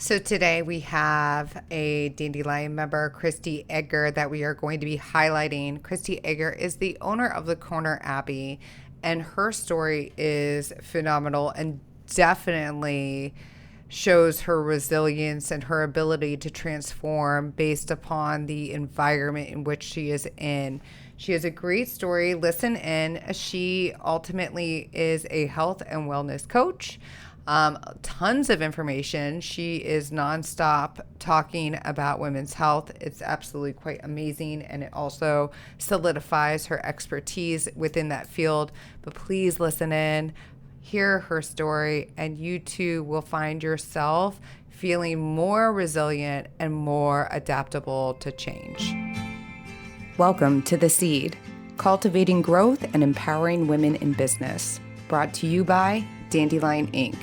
So today we have a Dandelion member, Kristy Edgar, that we are going to be highlighting. Kristy Edgar is the owner of the Corner Abbey, and her story is phenomenal and definitely shows her resilience and her ability to transform based upon the environment in which she is in. She has a great story. Listen in. She ultimately is a health and wellness coach. Tons of information. She is nonstop talking about women's health. It's absolutely quite amazing, and it also solidifies her expertise within that field. But please listen in, hear her story, and you too will find yourself feeling more resilient and more adaptable to change. Welcome to The Seed, cultivating growth and empowering women in business, brought to you by Dandelion-Inc.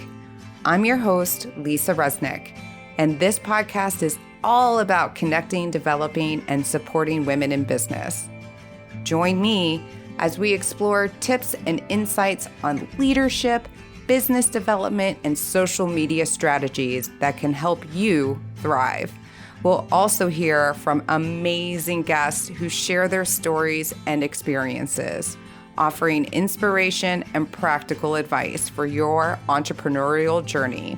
I'm your host, Lisa Resnick, and this podcast is all about connecting, developing, and supporting women in business. Join me as we explore tips and insights on leadership, business development, and social media strategies that can help you thrive. We'll also hear from amazing guests who share their stories and experiences, offering inspiration and practical advice for your entrepreneurial journey.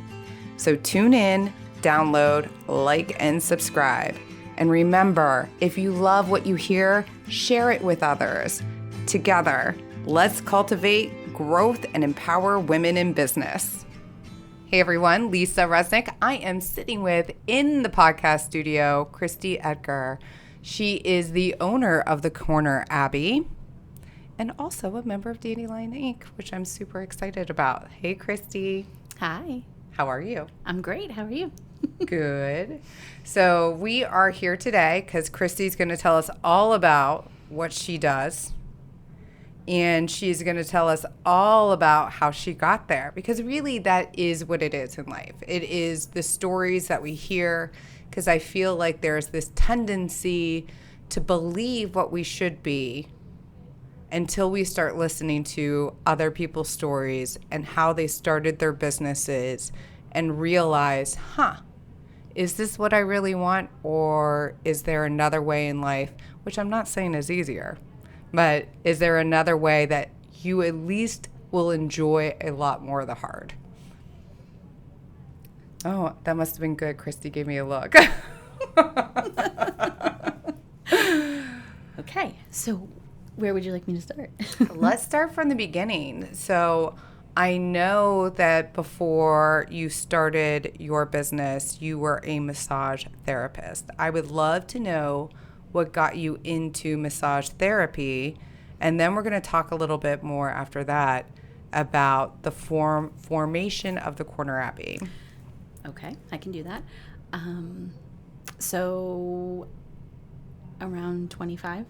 So tune in, download, like, and subscribe. And remember, if you love what you hear, share it with others. Together, let's cultivate growth and empower women in business. Hey everyone, Lisa Resnick. I am sitting with, in the podcast studio, Kristy Edgar. She is the owner of the Corner Abbey and also a member of Dandelion-Inc., which I'm super excited about. Hey, Kristy. Hi. How are you? I'm great. How are you? Good. So we are here today because Kristy's going to tell us all about what she does. And she's going to tell us all about how she got there, because really that is what it is in life. It is the stories that we hear, because I feel like there's this tendency to believe what we should be until we start listening to other people's stories and how they started their businesses and realize, is this what I really want, or is there another way in life, which I'm not saying is easier, but is there another way that you at least will enjoy a lot more of the hard? Oh, that must have been good. Kristy gave me a look. Okay, so where would you like me to start? Let's start from the beginning. So I know that before you started your business, you were a massage therapist. I would love to know what got you into massage therapy, and then we're going to talk a little bit more after that about the formation of the Corner Abbey. Okay, I can do that. So around 25,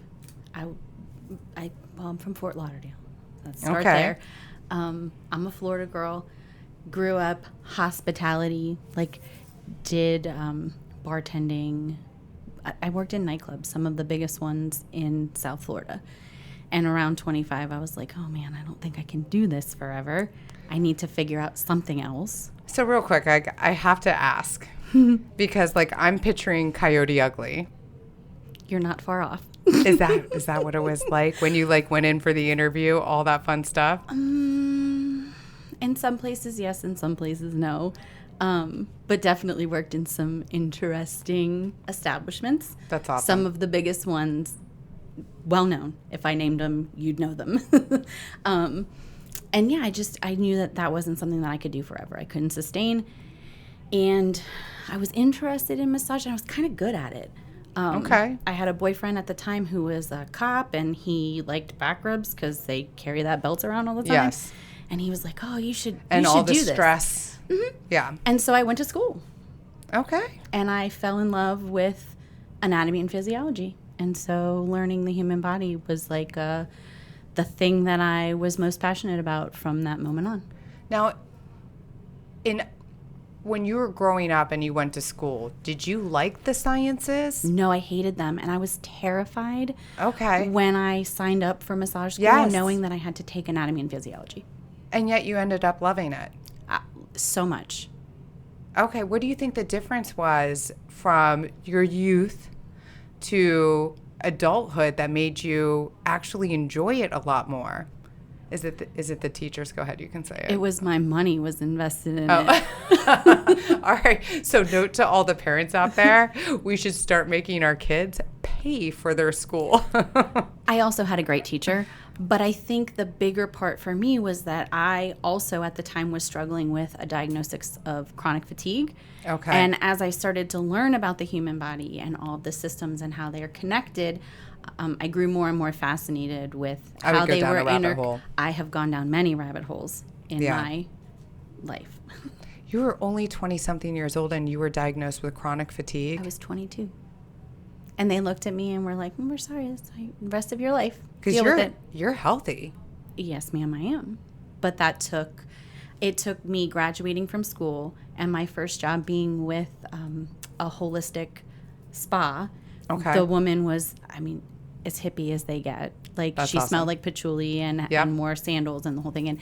I'm from Fort Lauderdale. Let's start there. I'm a Florida girl, grew up hospitality, did bartending. I worked in nightclubs, some of the biggest ones in South Florida. And around 25, I was like, oh man, I don't think I can do this forever. I need to figure out something else. So real quick, I have to ask, because I'm picturing Coyote Ugly. You're not far off. Is that what it was like when you went in for the interview, all that fun stuff? In some places, yes. In some places, no. But definitely worked in some interesting establishments. That's awesome. Some of the biggest ones, well known. If I named them, you'd know them. And yeah, I knew that wasn't something that I could do forever. I couldn't sustain. And I was interested in massage, and I was kind of good at it. Okay. I had a boyfriend at the time who was a cop, and he liked back rubs because they carry that belt around all the time. Yes. And he was like, oh, you should and you all should the do this. stress. Mm-hmm. Yeah. And so I went to school. Okay. And I fell in love with anatomy and physiology. And so learning the human body was the thing that I was most passionate about from that moment on. Now, when you were growing up and you went to school, did you like the sciences? No, I hated them. And I was terrified Okay. when I signed up for massage school, Yes. knowing that I had to take anatomy and physiology. And yet you ended up loving it. So much. Okay, what do you think the difference was from your youth to adulthood that made you actually enjoy it a lot more? Is it the teachers? Go ahead, you can say it. It was my money was invested in it. All right. So note to all the parents out there, we should start making our kids pay for their school. I also had a great teacher, but I think the bigger part for me was that I also at the time was struggling with a diagnosis of chronic fatigue. Okay. And as I started to learn about the human body and all of the systems and how they are connected, I grew more and more fascinated with how they were I have gone down many rabbit holes in my life. You were only 20-something years old and you were diagnosed with chronic fatigue? I was 22. And they looked at me and were like, we're sorry, it's the rest of your life. Because you're healthy. Yes, ma'am, I am. But it took me graduating from school and my first job being with a holistic spa. Okay. The woman was, as hippie as they get. Like, That's she awesome. smelled like patchouli and wore sandals and the whole thing. And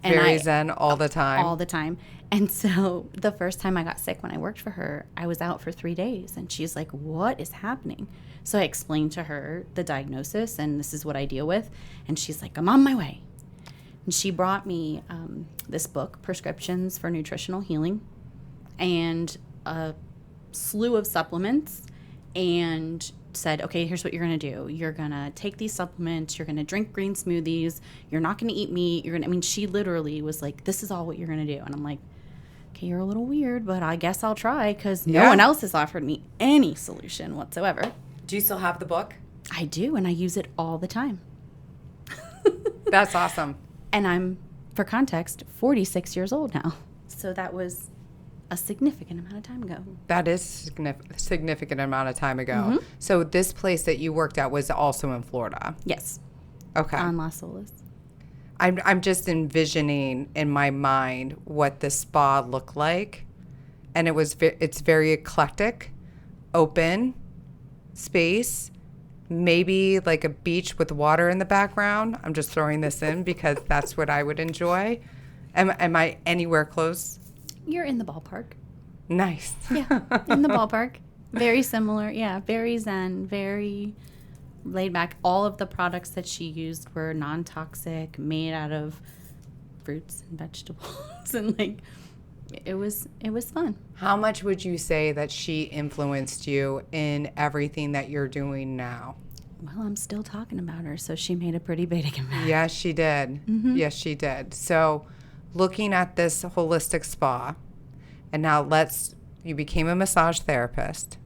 Very zen all the time. All the time. And so the first time I got sick when I worked for her, I was out for 3 days. And she's like, what is happening? So I explained to her the diagnosis and this is what I deal with. And she's like, I'm on my way. And she brought me this book, Prescriptions for Nutritional Healing, and a slew of supplements, and said, okay, here's what you're going to do. You're going to take these supplements. You're going to drink green smoothies. You're not going to eat meat. She literally was like, this is all what you're going to do. And I'm like, okay, you're a little weird, but I guess I'll try because no one else has offered me any solution whatsoever. Do you still have the book? I do, and I use it all the time. That's awesome. And I'm, for context, 46 years old now. So that was a significant amount of time ago. That is significant amount of time ago. Mm-hmm. So this place that you worked at was also in Florida? Yes. Okay. On Las Olas. I'm just envisioning in my mind what the spa looked like. And it's very eclectic, open space, maybe like a beach with water in the background. I'm just throwing this in because that's what I would enjoy. Am I anywhere close? You're in the ballpark. Nice. Yeah, in the ballpark. Very similar. Yeah, very zen, very laid back. All of the products that she used were non-toxic, made out of fruits and vegetables. And it was fun. How much would you say that she influenced you in everything that you're doing now? Well, I'm still talking about her, so she made a pretty big impact. Yes, she did. Mm-hmm. Yes, she did. So looking at this holistic spa, and now you became a massage therapist,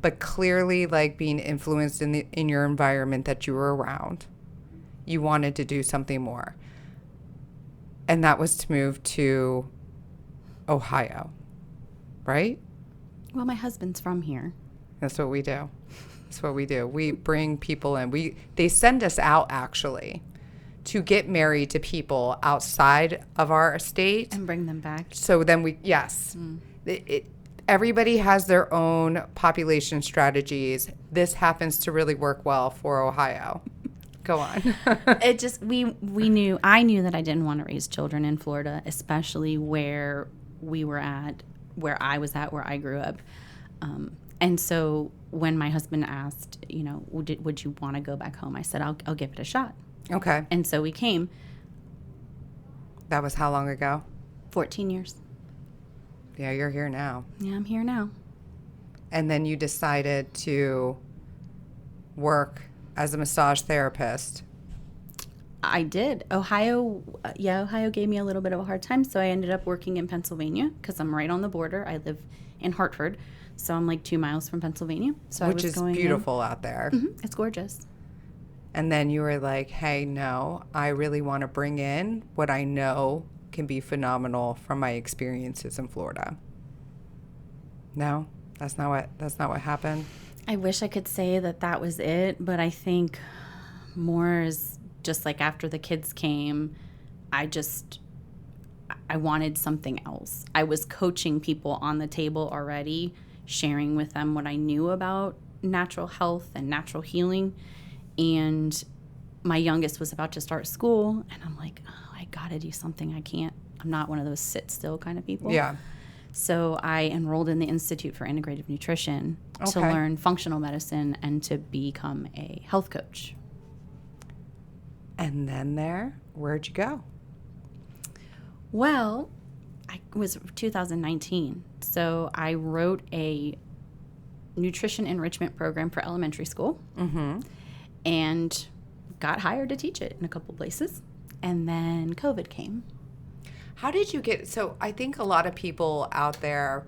but clearly being influenced in your environment that you were around, you wanted to do something more. And that was to move to Ohio, right? Well, my husband's from here. That's what we do. That's what we do. We bring people in. They send us out, actually, to get married to people outside of our state. And bring them back. So then yes. Everybody has their own population strategies. This happens to really work well for Ohio. Go on. It just, I knew that I didn't want to raise children in Florida, especially where we were at, where I was at, where I grew up. And so when my husband asked, would you want to go back home? I said, I'll give it a shot. Okay. And so we came. That was how long ago? 14 years. Yeah, you're here now. Yeah, I'm here now. And then you decided to work as a massage therapist. I did. Ohio gave me a little bit of a hard time, so I ended up working in Pennsylvania because I'm right on the border. I live in Hartford, so I'm 2 miles from Pennsylvania. So Which is beautiful out there. Mm-hmm. It's gorgeous. And then you were like, hey, no, I really want to bring in what I know can be phenomenal from my experiences in Florida. No, that's not what happened. I wish I could say that was it, but I think more is just after the kids came, I wanted something else. I was coaching people on the table already, sharing with them what I knew about natural health and natural healing. And my youngest was about to start school, and I'm like, oh, I got to do something. I'm not one of those sit still kind of people. Yeah. So I enrolled in the Institute for Integrative Nutrition to learn functional medicine and to become a health coach. And then where'd you go? Well, it was 2019. So I wrote a nutrition enrichment program for elementary school and got hired to teach it in a couple places. And then COVID came. How did you get, so I think a lot of people out there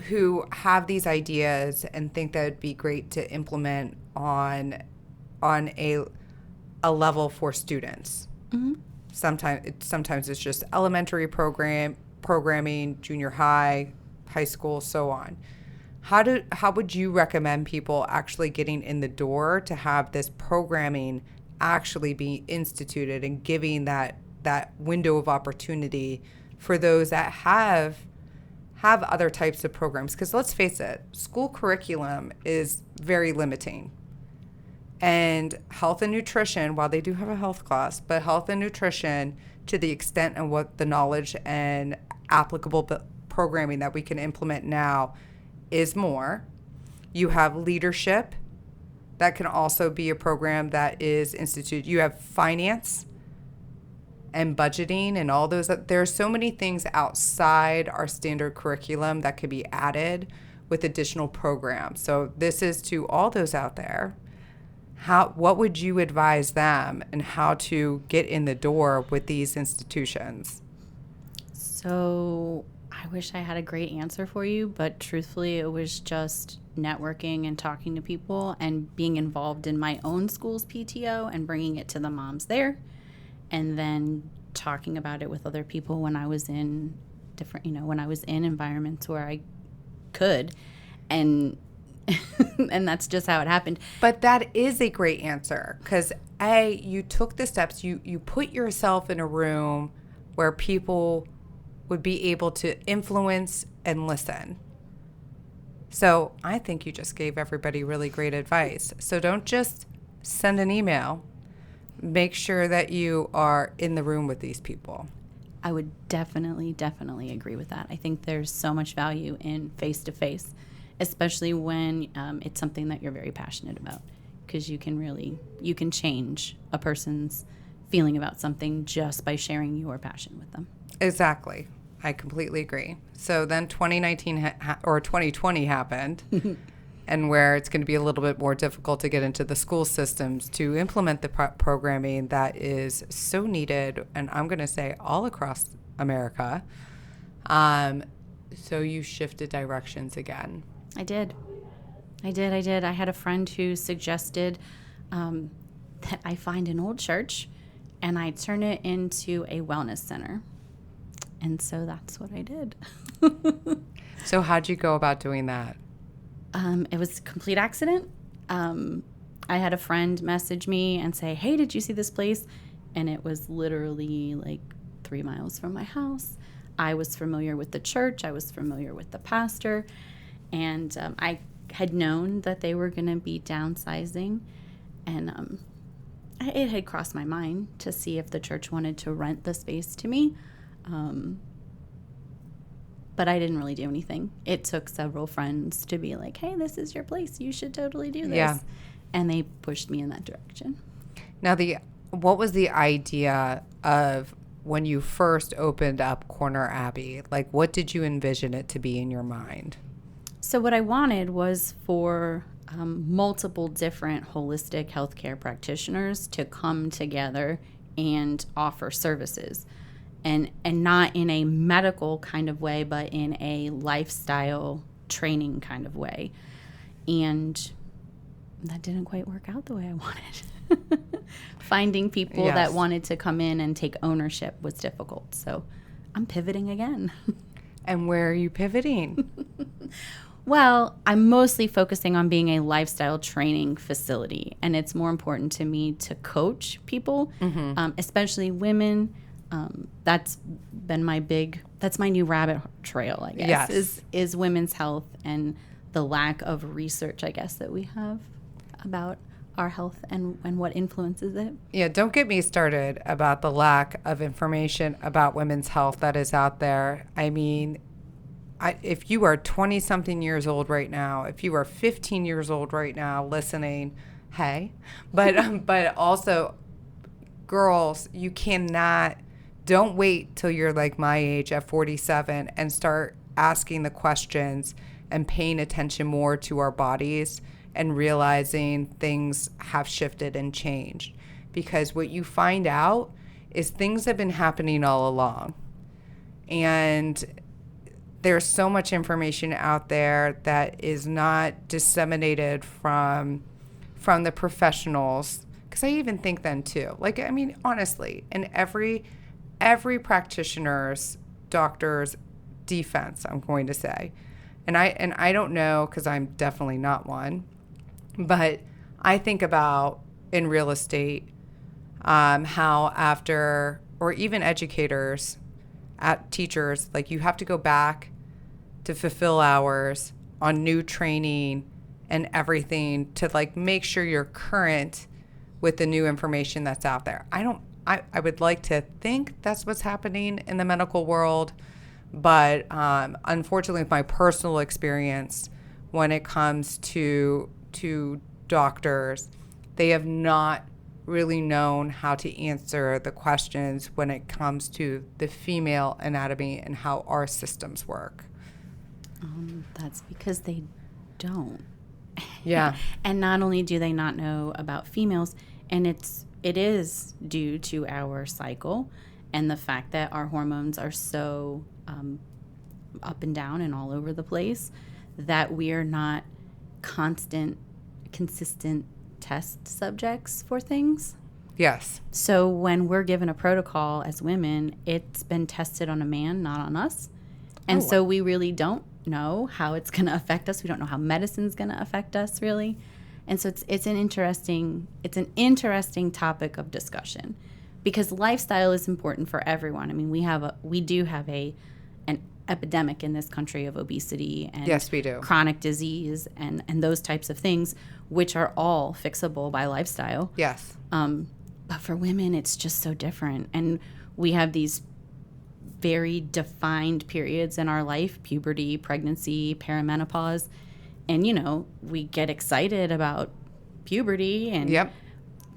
who have these ideas and think that it'd be great to implement on a level for students. Sometimes it's just elementary programming, junior high, high school, so on. How would you recommend people actually getting in the door to have this programming actually be instituted and giving that window of opportunity for those that have other types of programs? Because let's face it, school curriculum is very limiting. And health and nutrition, while they do have a health class, but health and nutrition, to the extent of what the knowledge and applicable programming that we can implement now is more. You have leadership. That can also be a program that is instituted. You have finance and budgeting and all those. There are so many things outside our standard curriculum that could be added with additional programs. So this is to all those out there. What would you advise them and how to get in the door with these institutions? So I wish I had a great answer for you, but truthfully, it was just networking and talking to people and being involved in my own school's PTO and bringing it to the moms there, and then talking about it with other people when I was in when I was in environments where I could, and and that's just how it happened. But that is a great answer, because you took the steps, you put yourself in a room where people would be able to influence and listen. So I think you just gave everybody really great advice. So don't just send an email. Make sure that you are in the room with these people. I would definitely agree with that. I think there's so much value in face-to-face, especially when it's something that you're very passionate about, because you can change a person's feeling about something just by sharing your passion with them. Exactly. I completely agree. So then 2019 or 2020 happened, and where it's going to be a little bit more difficult to get into the school systems to implement the programming that is so needed, and I'm going to say all across America. So you shifted directions again. I did. I had a friend who suggested that I find an old church and I turn it into a wellness center. And so that's what I did. So how'd you go about doing that? It was a complete accident. I had a friend message me and say, "Hey, did you see this place?" And it was literally like 3 miles from my house. I was familiar with the church. I was familiar with the pastor. And I had known that they were going to be downsizing. And it had crossed my mind to see if the church wanted to rent the space to me. But I didn't really do anything. It took several friends to be like, "Hey, this is your place. You should totally do this." Yeah. And they pushed me in that direction. Now, what was the idea of when you first opened up Corner Abbey? Like, what did you envision it to be in your mind? So what I wanted was for multiple different holistic healthcare practitioners to come together and offer services. And not in a medical kind of way, but in a lifestyle training kind of way. And that didn't quite work out the way I wanted. Finding people that wanted to come in and take ownership was difficult. So I'm pivoting again. And where are you pivoting? Well, I'm mostly focusing on being a lifestyle training facility. And it's more important to me to coach people, especially women. That's been that's my new rabbit trail, I guess, is women's health and the lack of research, I guess, that we have about our health and what influences it. Yeah, don't get me started about the lack of information about women's health that is out there. I mean, if you are 20-something years old right now, if you are 15 years old right now listening, hey. But also, girls, you cannot, don't wait till you're like my age at 47 and start asking the questions and paying attention more to our bodies and realizing things have shifted and changed. Because what you find out is things have been happening all along. And there's so much information out there that is not disseminated from the professionals. Because I even think then too, like, I mean, honestly, in every practitioner's, doctor's defense, I'm going to say, and I don't know, because I'm definitely not one, but I think about in real estate, how after, or even educators, teachers, like you have to go back to fulfill hours on new training and everything to like make sure you're current with the new information that's out there. I would like to think that's what's happening in the medical world, but unfortunately, with my personal experience, when it comes to doctors, they have not really known how to answer the questions when it comes to the female anatomy and how our systems work. That's because they don't. Yeah. And not only do they not know about females, and it is due to our cycle and the fact that our hormones are so up and down and all over the place that we are not consistent test subjects for things. Yes. So when we're given a protocol as women, it's been tested on a man, not on us. And so we really don't know how it's going to affect us. We don't know how medicine's going to affect us, really. And so it's an interesting topic of discussion, because lifestyle is important for everyone. I mean, we do have an epidemic in this country of obesity and yes, we do. Chronic disease and those types of things, which are all fixable by lifestyle. Yes. But for women, it's just so different. And we have these very defined periods in our life: puberty, pregnancy, perimenopause. And, we get excited about puberty and yep.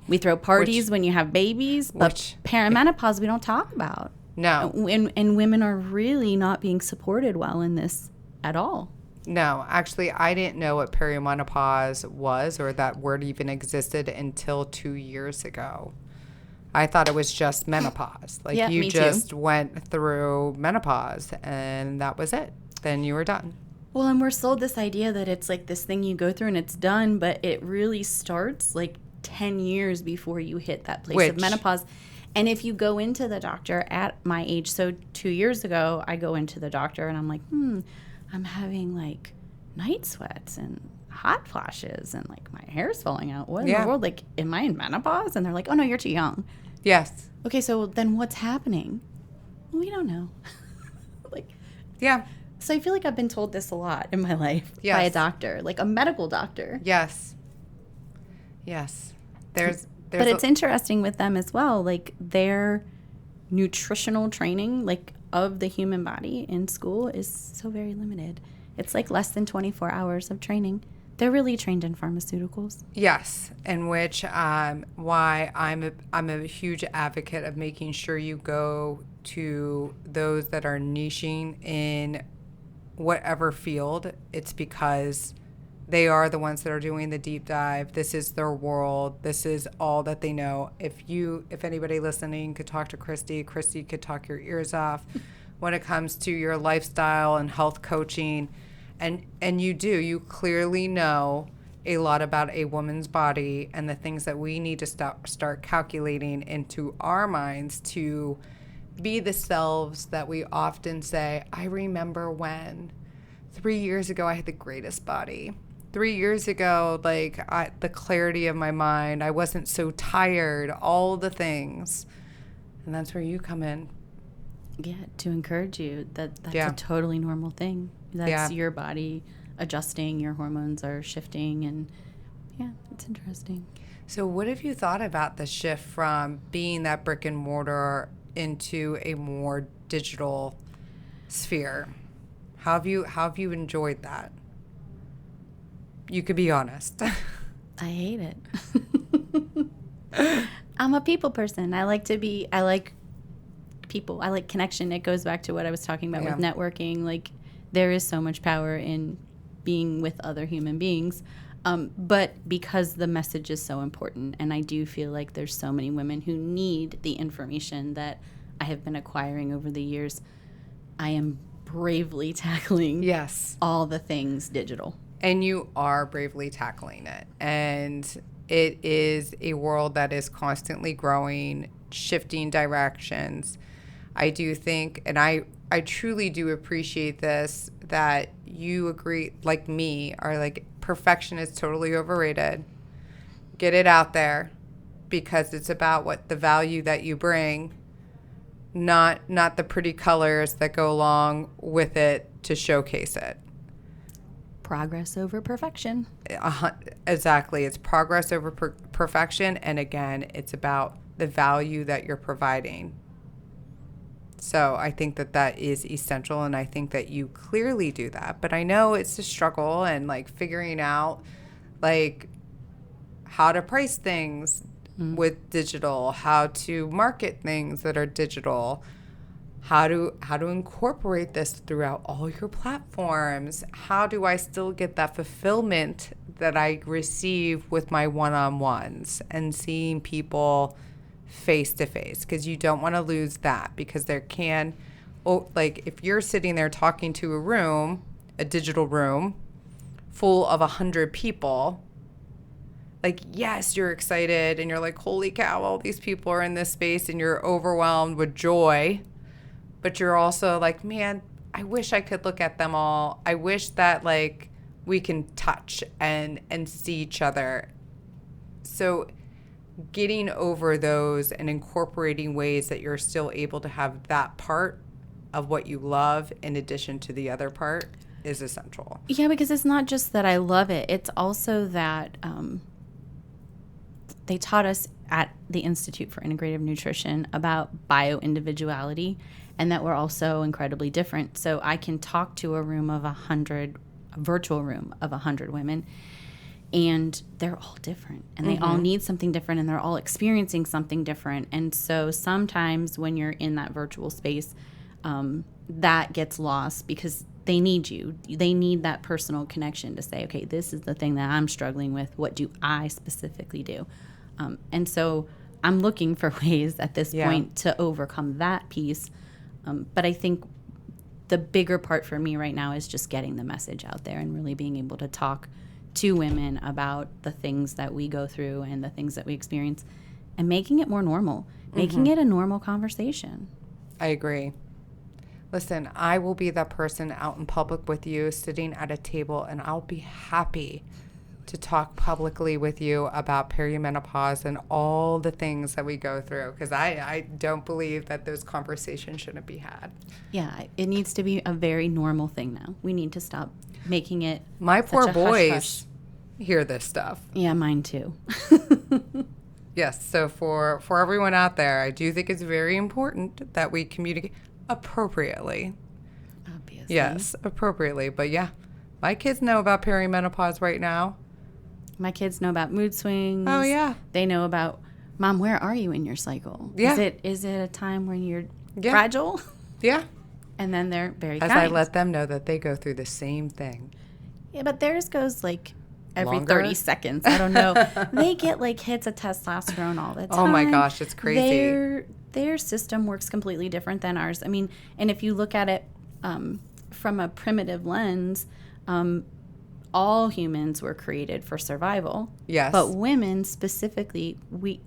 we throw parties when you have babies. But perimenopause, we don't talk about. No. And women are really not being supported well in this at all. No, actually, I didn't know what perimenopause was or that word even existed until 2 years ago. I thought it was just menopause. Like, you just went through menopause and that was it. Then you were done. Well, and we're sold this idea that it's like this thing you go through and it's done, but it really starts like 10 years before you hit that place of menopause. And if you go into the doctor at my age, so 2 years ago, I go into the doctor and I'm like, I'm having like night sweats and hot flashes and like my hair's falling out. What in the world? Like, am I in menopause? And they're like, oh no, you're too young. Yes. Okay, so then what's happening? We don't know. Yeah. So I feel like I've been told this a lot in my life by a doctor, like a medical doctor. Yes. Yes. But it's interesting with them as well. Like, their nutritional training, like, of the human body in school is so very limited. It's like less than 24 hours of training. They're really trained in pharmaceuticals. Yes, in which why I'm a huge advocate of making sure you go to those that are niching in whatever field. It's because they are the ones that are doing the deep dive. This is their world. This is all that they know. If anybody listening could talk to Kristy could talk your ears off when it comes to your lifestyle and health coaching. And you clearly know a lot about a woman's body and the things that we need to start calculating into our minds to be the selves that we often say, I remember when 3 years ago I had the greatest body. 3 years ago, the clarity of my mind, I wasn't so tired, all the things. And that's where you come in. Yeah, to encourage you that's a totally normal thing. That's your body adjusting, your hormones are shifting, and it's interesting. So what have you thought about the shift from being that brick and mortar into a more digital sphere? How have you enjoyed that? You could be honest. I hate it. I'm a people person. I like people. I like connection. It goes back to what I was talking about with networking. Like, there is so much power in being with other human beings. But because the message is so important, and I do feel like there's so many women who need the information that I have been acquiring over the years, I am bravely tackling all the things digital. And you are bravely tackling it. And it is a world that is constantly growing, shifting directions. I do think, and I truly do appreciate this, that you agree, like me, are like, perfection is totally overrated. Get it out there, because it's about what the value that you bring, not the pretty colors that go along with it to showcase it. Progress over perfection. Exactly. It's progress over perfection. And again, it's about the value that you're providing. So I think that is essential, and I think that you clearly do that. But I know it's a struggle, and like figuring out like how to price things with digital, how to market things that are digital, how to incorporate this throughout all your platforms. How do I still get that fulfillment that I receive with my one-on-ones and seeing people face to face? Because you don't want to lose that, because there can, like if you're sitting there talking to a digital room full of 100 people, like, yes, you're excited and you're like, holy cow, all these people are in this space, and you're overwhelmed with joy. But you're also like, man, I wish I could look at them all. I wish that like we can touch and see each other. So getting over those and incorporating ways that you're still able to have that part of what you love in addition to the other part is essential. Yeah, because it's not just that I love it. It's also that they taught us at the Institute for Integrative Nutrition about bio-individuality, and that we're also incredibly different. So I can talk to a virtual room of 100 women, and they're all different, and they all need something different, and they're all experiencing something different. And so sometimes when you're in that virtual space, that gets lost, because they need you. They need that personal connection to say, okay, this is the thing that I'm struggling with. What do I specifically do? And so I'm looking for ways at this point to overcome that piece. But I think the bigger part for me right now is just getting the message out there and really being able to talk to women about the things that we go through and the things that we experience, and making it more normal, making it a normal conversation. I agree. Listen, I will be that person out in public with you, sitting at a table, and I'll be happy to talk publicly with you about perimenopause and all the things that we go through, because I don't believe that those conversations shouldn't be had. Yeah, it needs to be a very normal thing now. We need to stop making it my such poor a boys hush-hush. Hear this stuff. Yeah, mine too. Yes, so for everyone out there, I do think it's very important that we communicate appropriately. Obviously. Yes, appropriately. But yeah, my kids know about perimenopause right now. My kids know about mood swings. Oh, yeah. They know about, Mom, where are you in your cycle? Yeah. Is it a time when you're fragile? Yeah. And then they're very As kind. I let them know that they go through the same thing. Yeah, but theirs goes like every Longer? 30 seconds. I don't know. They get like hits of testosterone all the time. Oh my gosh, it's crazy. Their system works completely different than ours. I mean, and if you look at it from a primitive lens, all humans were created for survival. Yes. But women specifically, we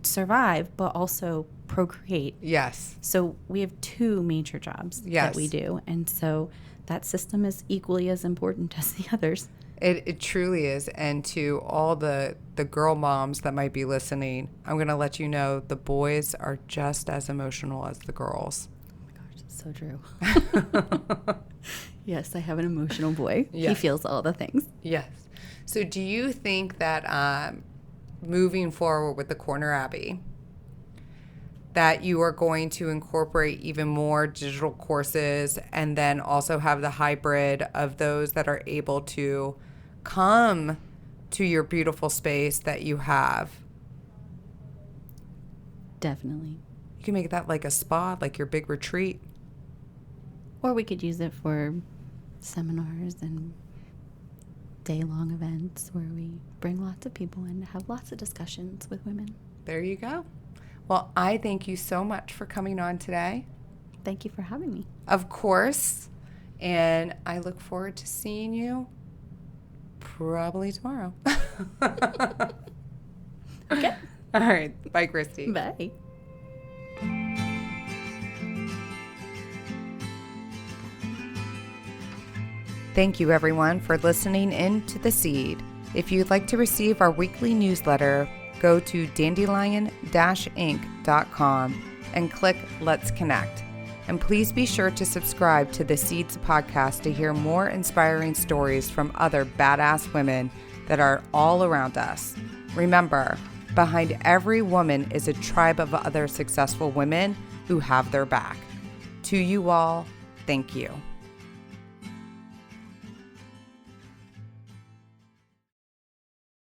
survive, but also procreate. Yes. So we have two major jobs that we do. And so that system is equally as important as the others. It truly is. And to all the girl moms that might be listening, I'm going to let you know the boys are just as emotional as the girls. Oh my gosh, that's so true. Yes, I have an emotional boy. Yes. He feels all the things. Yes. So do you think that moving forward with the Corner Abbey, that you are going to incorporate even more digital courses and then also have the hybrid of those that are able to come to your beautiful space that you have. Definitely. You can make that like a spa, like your big retreat. Or we could use it for seminars and day-long events where we bring lots of people in to have lots of discussions with women. There you go. Well, I thank you so much for coming on today. Thank you for having me. Of course. And I look forward to seeing you probably tomorrow. Okay. All right. Bye, Kristy. Bye. Thank you, everyone, for listening in to The Seed. If you'd like to receive our weekly newsletter, go to Dandelion-Inc.com and click Let's Connect. And please be sure to subscribe to The Seeds podcast to hear more inspiring stories from other badass women that are all around us. Remember, behind every woman is a tribe of other successful women who have their back. To you all, thank you.